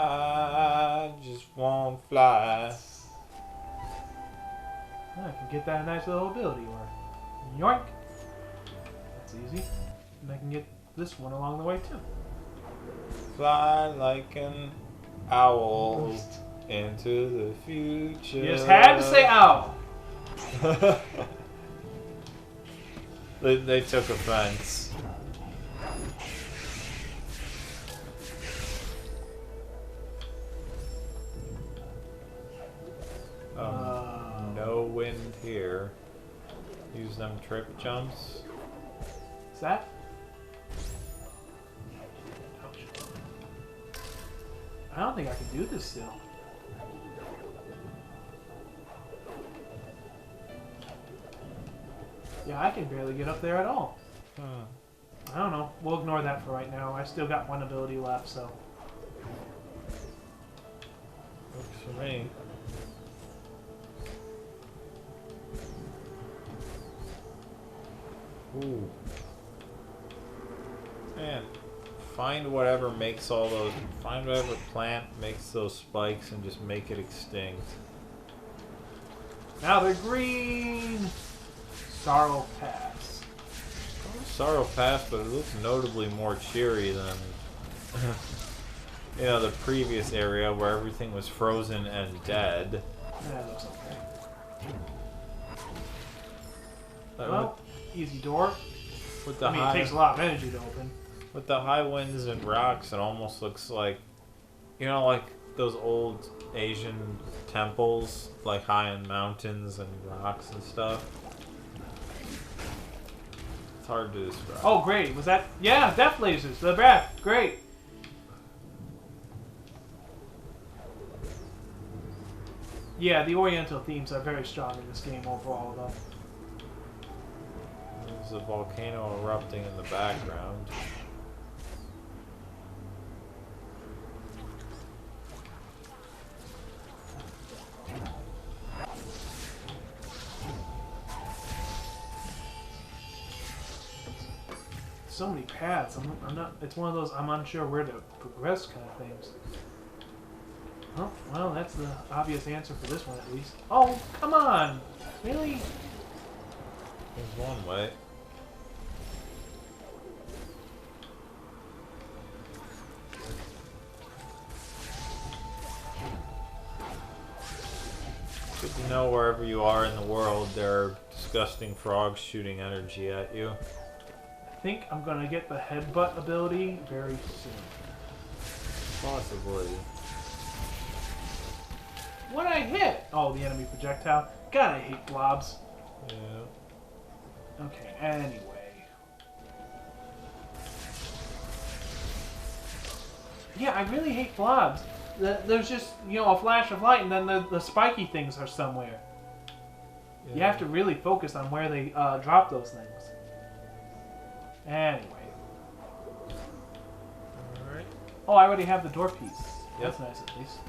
I just won't fly. I can get that nice little ability, or yoink. That's easy. And I can get this one along the way too. Fly like an owl into the future. You just had to say owl. They took offense. No wind here. Use them trip jumps. Is that? I don't think I can do this still. Yeah, I can barely get up there at all. I don't know. We'll ignore that for right now. I still got one ability left, so. Works for me. Ooh. Man, find whatever makes all those. Find whatever plant makes those spikes and just make it extinct. Now they're green! Sorrow Pass. Sorrow Pass, but it looks notably more cheery than you know, the previous area where everything was frozen and dead. That looks okay. But Well, easy door. with the I mean, high, it takes a lot of energy to open. with the high winds and rocks, it almost looks like, you know, like those old Asian temples, like high in mountains and rocks and stuff. It's hard to describe. Oh, great. Was that? Yeah, death lasers. They're back. Great. Yeah, the Oriental themes are very strong in this game overall, though. There's a volcano erupting in the background. So many paths. I'm not. It's one of those I'm unsure where to progress kind of things. Oh, well, that's the obvious answer for this one at least. Oh, come on! Really? There's one way. Good to know wherever you are in the world, there are disgusting frogs shooting energy at you. I think I'm gonna get the headbutt ability very soon. Possibly. What I hit? Oh, the enemy projectile. God, I hate blobs. Yeah. Okay, anyway. Yeah, I really hate blobs. There's just, you know, a flash of light and then the spiky things are somewhere. Yeah. You have to really focus on where they drop those things. Anyway. Alright. Oh, I already have the door piece. Yep. That's nice at least.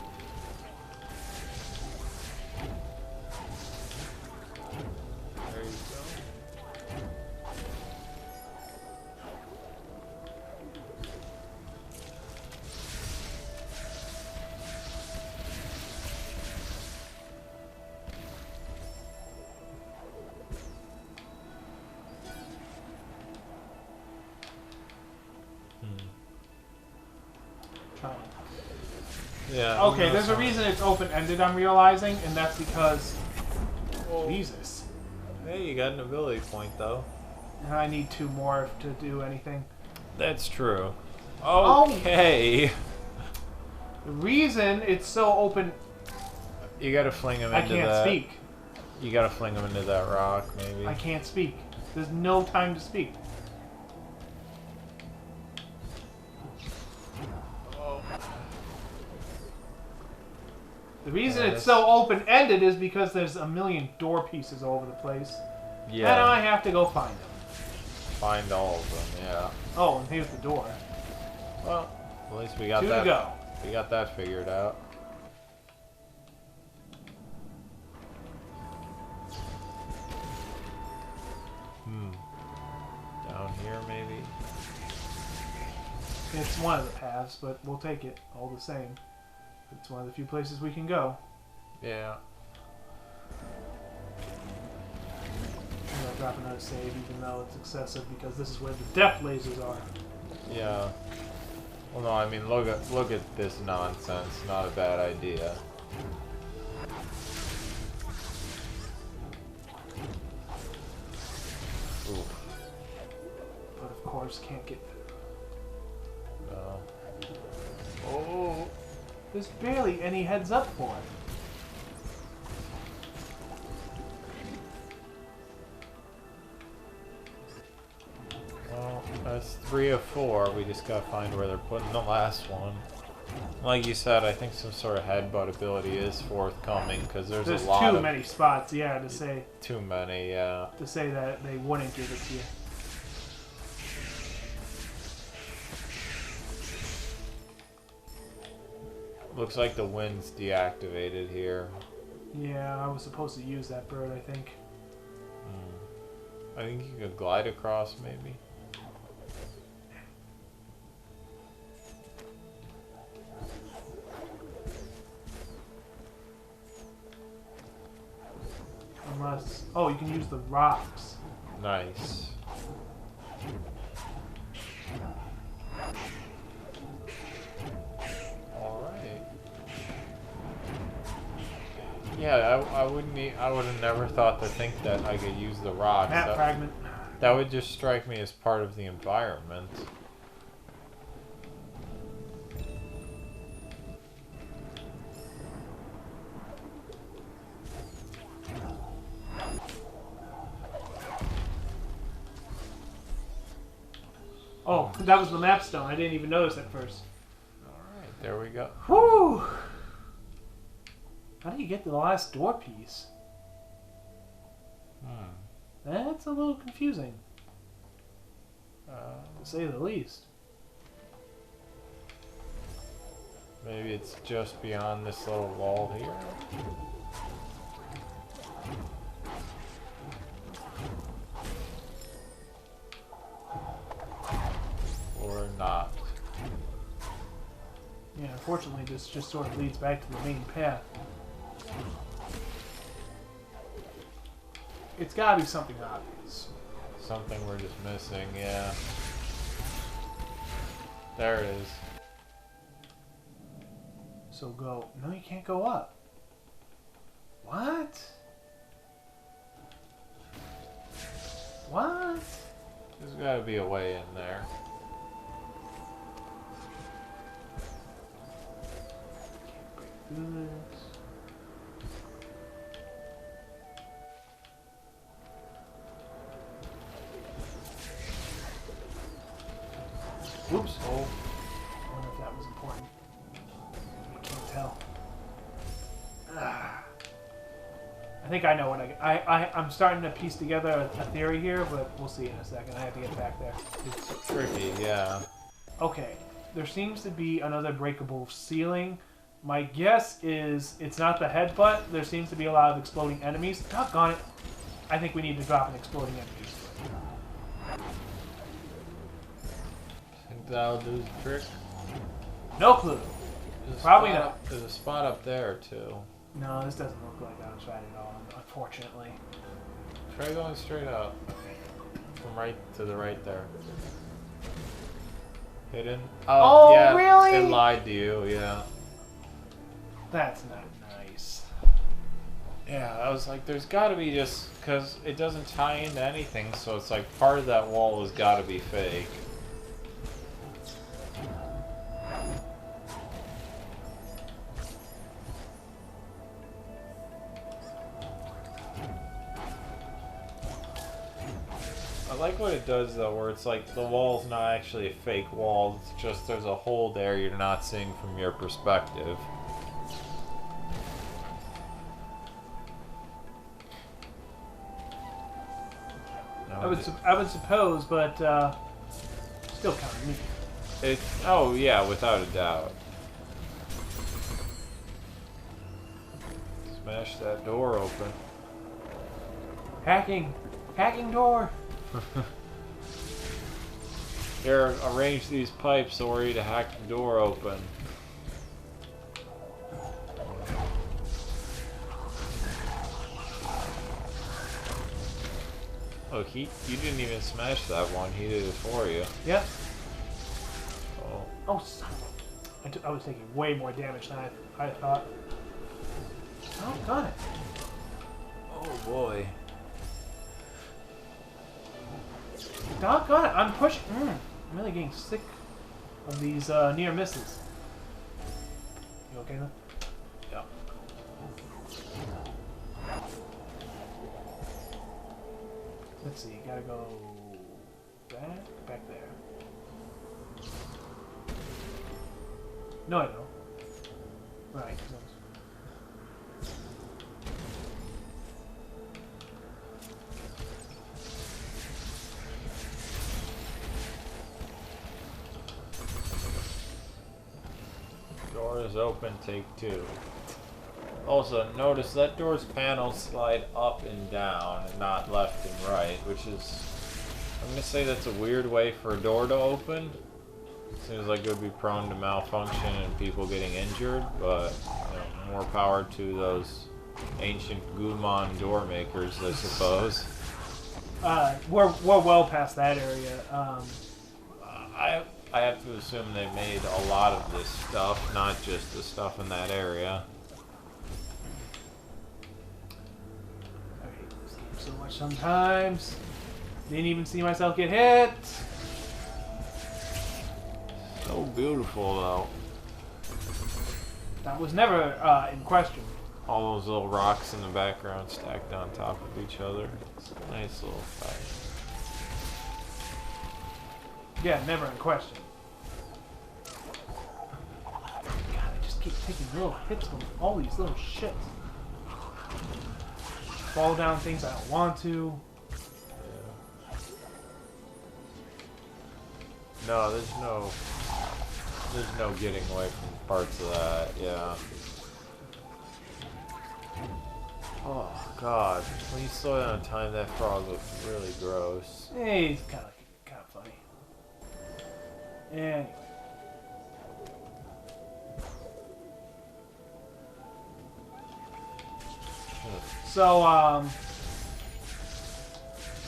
There you go. Trying. Yeah. Okay, there's a reason it's open-ended, I'm realizing, and that's because... Jesus. Hey, you got an ability point, though. And I need 2 more to do anything. That's true. Okay. The reason it's so open... You gotta fling him I into can't that. speak. You gotta fling him into that rock, maybe. I can't speak. There's no time to speak. The reason it's so open-ended is because there's a million door pieces all over the place. Yeah. And I have to go find them. Find all of them, yeah. Oh, and here's the door. Well, at least we got 2 that. to go. We got that figured out. Down here, maybe. It's one of the paths, but we'll take it all the same. It's one of the few places we can go. Yeah. I'm gonna drop another save, even though it's excessive, because this is where the depth lasers are. Yeah. Well, no, I mean, look at this nonsense. Not a bad idea. Oof. But of course, can't get through. No. Oh. There's barely any heads up for it. Well, that's 3 of 4. We just gotta find where they're putting the last one. Like you said, I think some sort of headbutt ability is forthcoming because there's a lot too many spots, yeah, to say. Too many, yeah. To say that they wouldn't give it to you. Looks like the wind's deactivated here. Yeah, I was supposed to use that bird, I think. I think you could glide across, maybe. Unless... Oh, you can use the rocks. Nice. Alright. Yeah, I wouldn't. I would have never thought to think that I could use the rocks. Map fragment. That would just strike me as part of the environment. Oh, that was the map stone. I didn't even notice at first. Alright, there we go. Whew! How do you get to the last door piece? That's a little confusing. To say the least. Maybe it's just beyond this little wall here. Or not. Yeah, unfortunately this just sort of leads back to the main path. It's gotta be something obvious. Something we're just missing, yeah. There it is. So go. No, you can't go up. What? What? There's gotta be a way in there. Can't break through this. Whoops. Oh. I wonder if that was important. I can't tell. I think I know what I'm starting to piece together a theory here, but we'll see in a second. I have to get back there. It's tricky, yeah. Okay. There seems to be another breakable ceiling. My guess is it's not the headbutt. There seems to be a lot of exploding enemies. Doggone it. I think we need to drop an exploding enemies. That'll do the trick. No clue. Probably not. There's a spot up there too. No, this doesn't look like outside at all, unfortunately. Try going straight up. From right to the right there. Hidden. Oh, yeah, really? It lied to you, yeah. That's not nice. Yeah, I was like, there's gotta be just, because it doesn't tie into anything, so it's like part of that wall has gotta be fake. I like what it does though, where it's like the wall's not actually a fake wall, it's just there's a hole there you're not seeing from your perspective. I would suppose, but still kind of neat. Oh yeah, without a doubt. Smash that door open. Hacking door. Here, arrange these pipes so we're ready to hack the door open. Oh, you didn't even smash that one. He did it for you. Yep. Oh. Oh, son. I was taking way more damage than I thought. Oh, got it. Oh boy. Doggone it. I'm pushing. I'm really getting sick of these near misses. You okay then? Yeah. Let's see. Gotta go back there. No, I don't. Right. Door is open, take 2. Also, notice that door's panels slide up and down, and not left and right, which is... I'm gonna say that's a weird way for a door to open. Seems like it would be prone to malfunction and people getting injured, but more power to those ancient Gumon door makers, I suppose. We're well past that area. I have to assume they made a lot of this stuff, not just the stuff in that area. I hate this game so much sometimes. Didn't even see myself get hit. So beautiful, though. That was never in question. All those little rocks in the background stacked on top of each other. It's a nice little effect. Yeah, never in question. God, I just keep taking little hits from all these little shits. Fall down things I don't want to. Yeah. No, there's no getting away from parts of that, yeah. Oh, God. When you slow down time, that frog looks really gross. Hey, he's kind of funny. Anyway. So,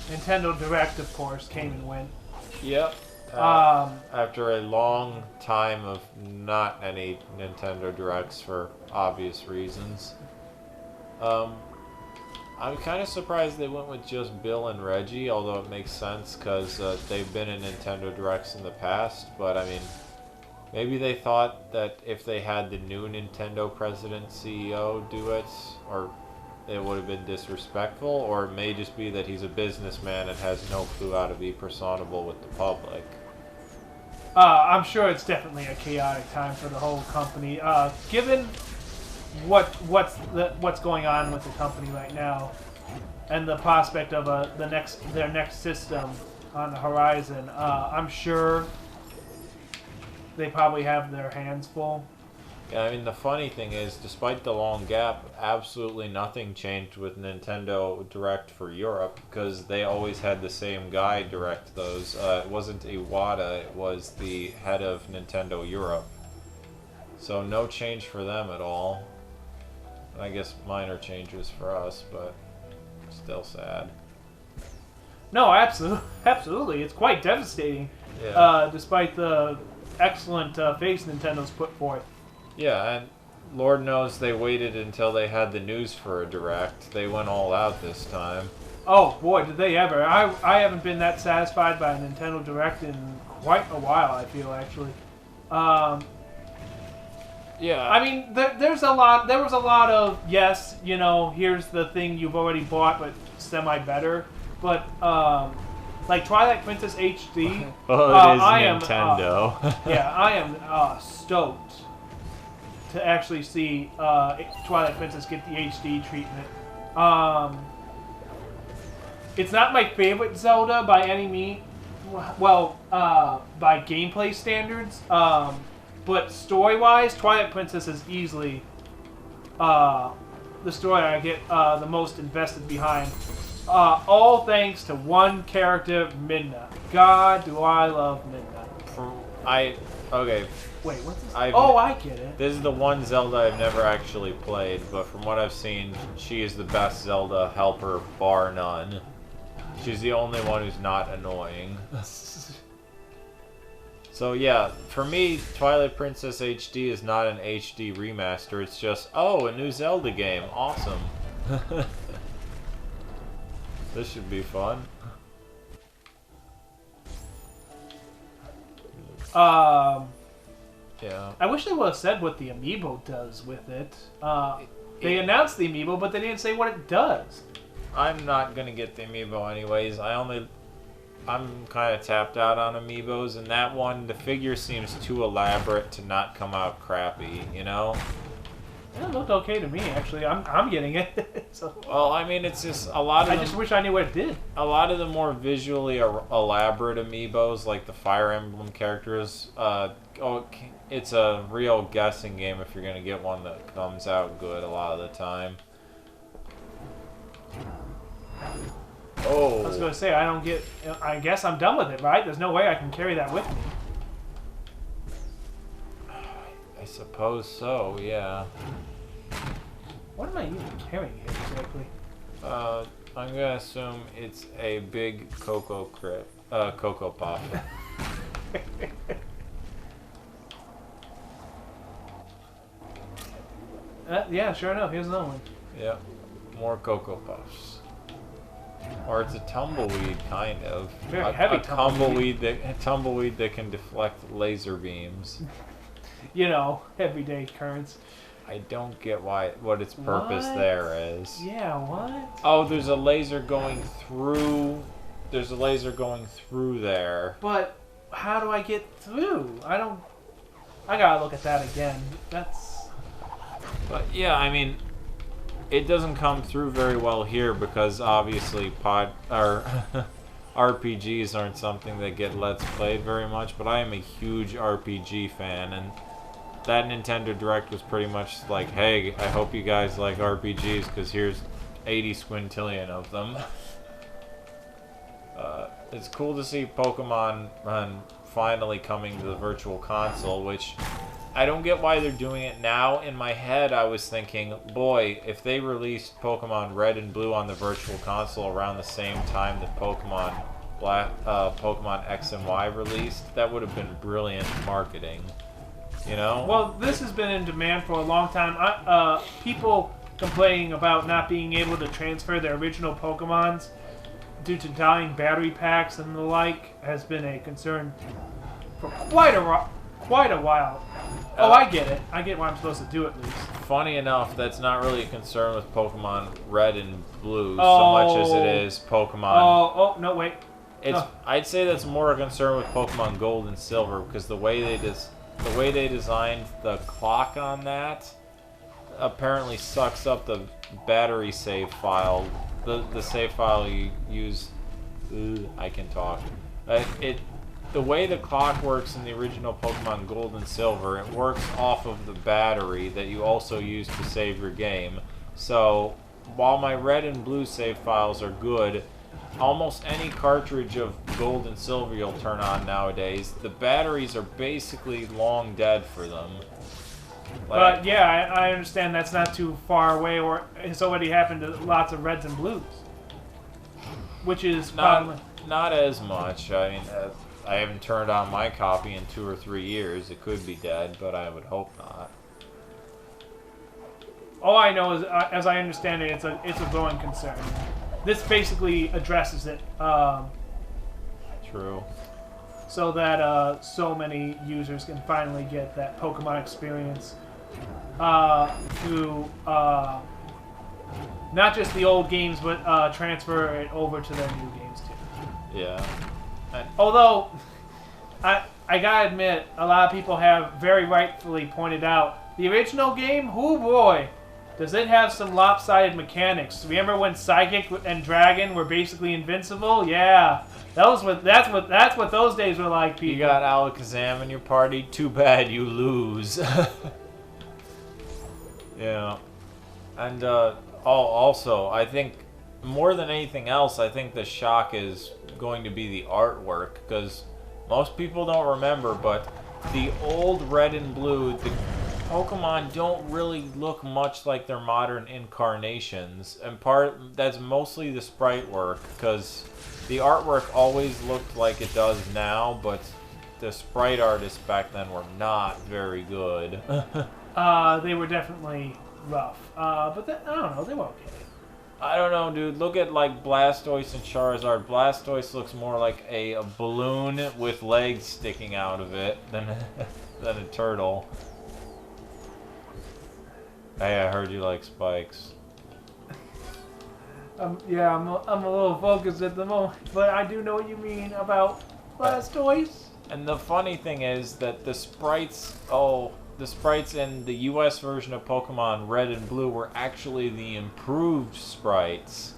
Nintendo Direct, of course, came and went. Yep. After a long time of not any Nintendo Directs for obvious reasons. I'm kind of surprised they went with just Bill and Reggie, although it makes sense because they've been in Nintendo Directs in the past, but I mean, maybe they thought that if they had the new Nintendo president CEO do it, or it would have been disrespectful, or it may just be that he's a businessman and has no clue how to be personable with the public. I'm sure it's definitely a chaotic time for the whole company. Given what's going on with the company right now, and the prospect of their next system on the horizon, I'm sure they probably have their hands full. Yeah, I mean, the funny thing is, despite the long gap, absolutely nothing changed with Nintendo Direct for Europe, because they always had the same guy direct those. It wasn't Iwata, it was the head of Nintendo Europe. So no change for them at all. I guess minor changes for us, but still sad. No, absolutely. It's quite devastating, Yeah. despite the excellent face Nintendo's put forth. Yeah, and Lord knows they waited until they had the news for a Direct. They went all out this time. Oh boy, did they ever! I haven't been that satisfied by a Nintendo Direct in quite a while. I feel actually. Yeah. I mean, there was a lot of yes, here's the thing you've already bought, but semi better. But like Twilight Princess HD. Well, it is Nintendo. I am stoked to actually see Twilight Princess get the HD treatment. It's not my favorite Zelda by any means. Well, by gameplay standards. But story-wise, Twilight Princess is easily the story I get the most invested behind. All thanks to one character, Midna. God, do I love Midna. Okay. Wait, what's this? I get it. This is the one Zelda I've never actually played, but from what I've seen, she is the best Zelda helper, bar none. She's the only one who's not annoying. So yeah, for me, Twilight Princess HD is not an HD remaster. It's just, oh, a new Zelda game. Awesome. This should be fun. Yeah. I wish they would have said what the amiibo does with it. They announced the amiibo, but they didn't say what it does. I'm not gonna get the amiibo anyways. I'm kind of tapped out on amiibos, and that one, the figure seems too elaborate to not come out crappy, you know? It looked okay to me, actually. I'm getting it. So. Well, I mean, it's just a lot of them, I just wish I knew what it did. A lot of the more visually elaborate amiibos, like the Fire Emblem characters, it's a real guessing game if you're gonna get one that comes out good a lot of the time. Oh. I was gonna say, I guess I'm done with it, right? There's no way I can carry that with me. I suppose so, yeah. What am I even carrying here exactly? I'm gonna assume it's a big Cocoa Puff. Yeah, sure enough, here's another one. Yep, more Cocoa Puffs. Or it's a tumbleweed, kind of. Very heavy tumbleweed that can deflect laser beams. You know, everyday occurrence. I don't get what its purpose there is. Yeah, what? Oh, there's a laser going through. There's a laser going through there. But how do I get through? I gotta look at that again. But yeah, I mean, it doesn't come through very well here because obviously RPGs aren't something that get Let's Played very much. But I am a huge RPG fan, and that Nintendo Direct was pretty much like, hey, I hope you guys like RPGs because here's 80 squintillion of them. It's cool to see Pokemon finally coming to the Virtual Console, which I don't get why they're doing it now. In my head, I was thinking, boy, if they released Pokemon Red and Blue on the Virtual Console around the same time that Pokemon X and Y released, that would have been brilliant marketing. You know? Well, this has been in demand for a long time. People complaining about not being able to transfer their original Pokemons due to dying battery packs and the like has been a concern for quite a while. Oh, I get it. I get why I'm supposed to do it, at least. Funny enough, that's not really a concern with Pokemon Red and Blue so much as it is Pokemon... Oh, no, wait. I'd say that's more a concern with Pokemon Gold and Silver because the way they designed the clock on that apparently sucks up the battery save file. The save file you use... I can talk. The way the clock works in the original Pokemon Gold and Silver, it works off of the battery that you also use to save your game. So, while my Red and Blue save files are good, almost any cartridge of Gold and Silver you'll turn on nowadays, the batteries are basically long dead for them. But yeah, I understand that's not too far away, or it's already happened to lots of Reds and Blues. Which is not as much. I mean, I haven't turned on my copy in 2 or 3 years. It could be dead, but I would hope not. All I know is, as I understand it, it's a growing concern. This basically addresses it. True. So that so many users can finally get that Pokemon experience through not just the old games, but transfer it over to their new games too. Yeah. Although, I gotta admit, a lot of people have very rightfully pointed out the original game. Oh boy, does it have some lopsided mechanics? Remember when Psychic and Dragon were basically invincible? Yeah, that's what those days were like. People. You got Alakazam in your party. Too bad you lose. Yeah, and also I think more than anything else, I think the shock is going to be the artwork, because most people don't remember, but the old Red and Blue, the Pokemon don't really look much like their modern incarnations, and that's mostly the sprite work, because the artwork always looked like it does now, but the sprite artists back then were not very good. They were definitely rough. But I don't know, they were okay. I don't know, dude. Look at, like, Blastoise and Charizard. Blastoise looks more like a balloon with legs sticking out of it than a turtle. Hey, I heard you like spikes. Yeah, I'm a little focused at the moment, but I do know what you mean about Blastoise. And the funny thing is that the sprites in the US version of Pokemon Red and Blue were actually the improved sprites.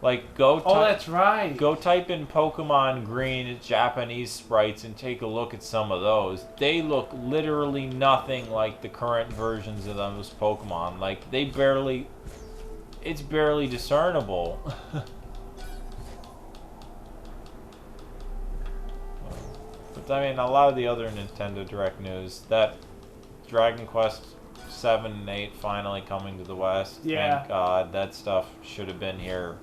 Like, that's right. Go type in Pokemon Green Japanese sprites and take a look at some of those. They look literally nothing like the current versions of those Pokemon. Like, it's barely discernible. But, I mean, a lot of the other Nintendo Direct news, that Dragon Quest 7 and 8 finally coming to the West. Yeah. Thank God. That stuff should have been here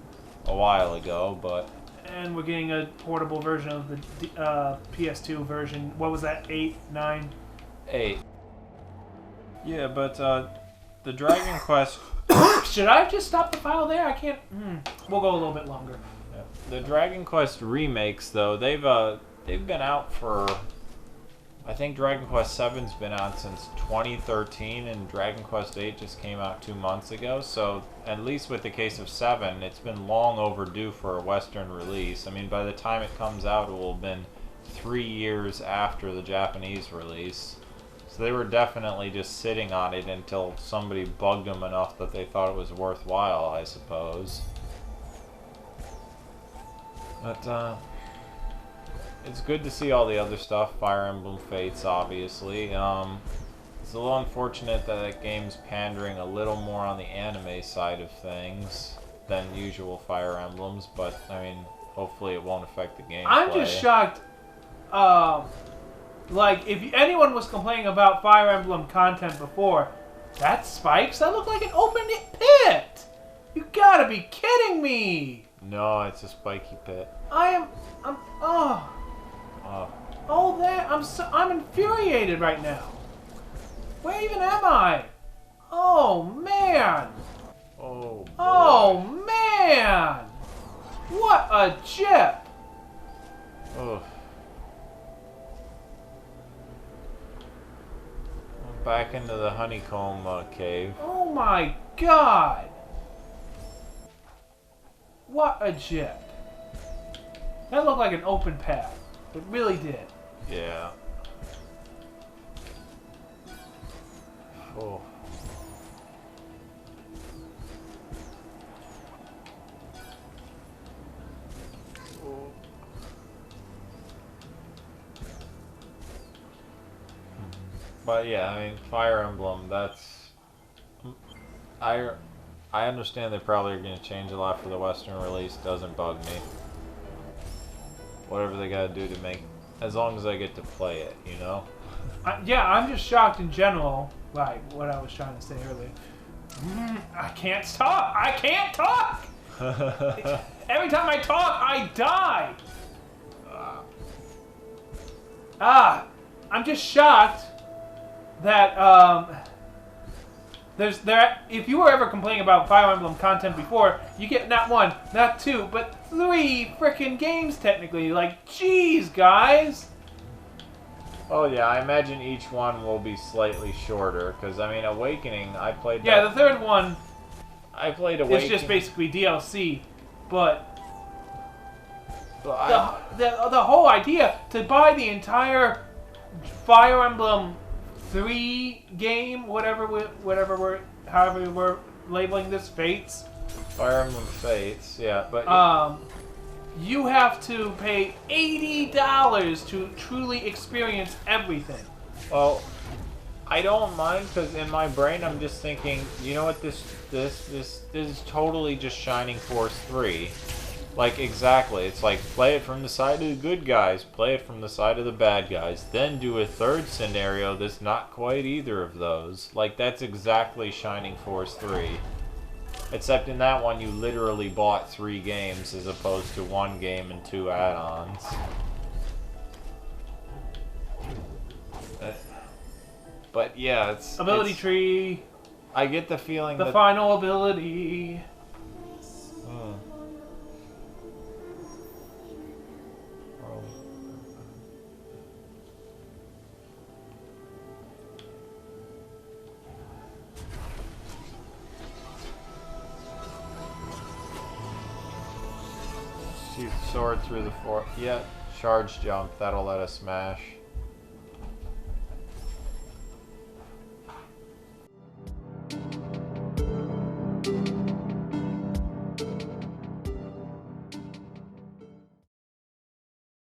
a while ago, but... And we're getting a portable version of the PS2 version. What was that, 8, 9? 8. Yeah, but the Dragon Quest... Should I just stop the file there? I can't... We'll go a little bit longer. Yeah. The Dragon Quest remakes, though, they've been out for... I think Dragon Quest VII's been out since 2013, and Dragon Quest VIII just came out 2 months ago, so at least with the case of 7, it's been long overdue for a Western release. I mean, by the time it comes out, it will have been 3 years after the Japanese release. So they were definitely just sitting on it until somebody bugged them enough that they thought it was worthwhile, I suppose. But, it's good to see all the other stuff. Fire Emblem Fates, obviously. It's a little unfortunate that that game's pandering a little more on the anime side of things than usual Fire Emblems, but, I mean, hopefully it won't affect the gameplay. I'm just shocked. Like, if anyone was complaining about Fire Emblem content before, that's spikes? That looked like an open pit! You gotta be kidding me! No, it's a spiky pit. I'm infuriated right now. Where even am I? Oh, man! Oh, boy. Oh, man! What a chip! Oh. I'm back into the honeycomb cave. Oh my god! What a chip. That looked like an open path. It really did. Yeah. Oh. But yeah, I mean, Fire Emblem, that's... I understand they probably are going to change a lot for the Western release. Doesn't bug me. Whatever they gotta do to make... As long as I get to play it, you know? Yeah, I'm just shocked in general, like what I was trying to say earlier. I can't talk! I can't talk! Every time I talk, I die! I'm just shocked that, if you were ever complaining about Fire Emblem content before, you get not 1, not 2, but 3 frickin' games technically. Like, jeez, guys! Oh yeah, I imagine each one will be slightly shorter, because, I mean, Awakening, I played that. Yeah, the third one I played Awakening. is just basically DLC, but Well, the whole idea to buy the entire Fire Emblem 3 game, however we're labeling this, Fates. Fire Emblem Fates, yeah, but you have to pay $80 to truly experience everything. well, I don't mind, because in my brain I'm just thinking, you know what, this is totally just Shining Force 3. Like, exactly. It's like, play it from the side of the good guys, play it from the side of the bad guys, then do a third scenario that's not quite either of those. Like, that's exactly Shining Force 3. Except in that one, you literally bought 3 games as opposed to 1 game and 2 add-ons. But yeah, it's... Ability tree! I get the feeling The that... final ability! Shoot sword through the floor. Yeah, charge jump. That'll let us smash.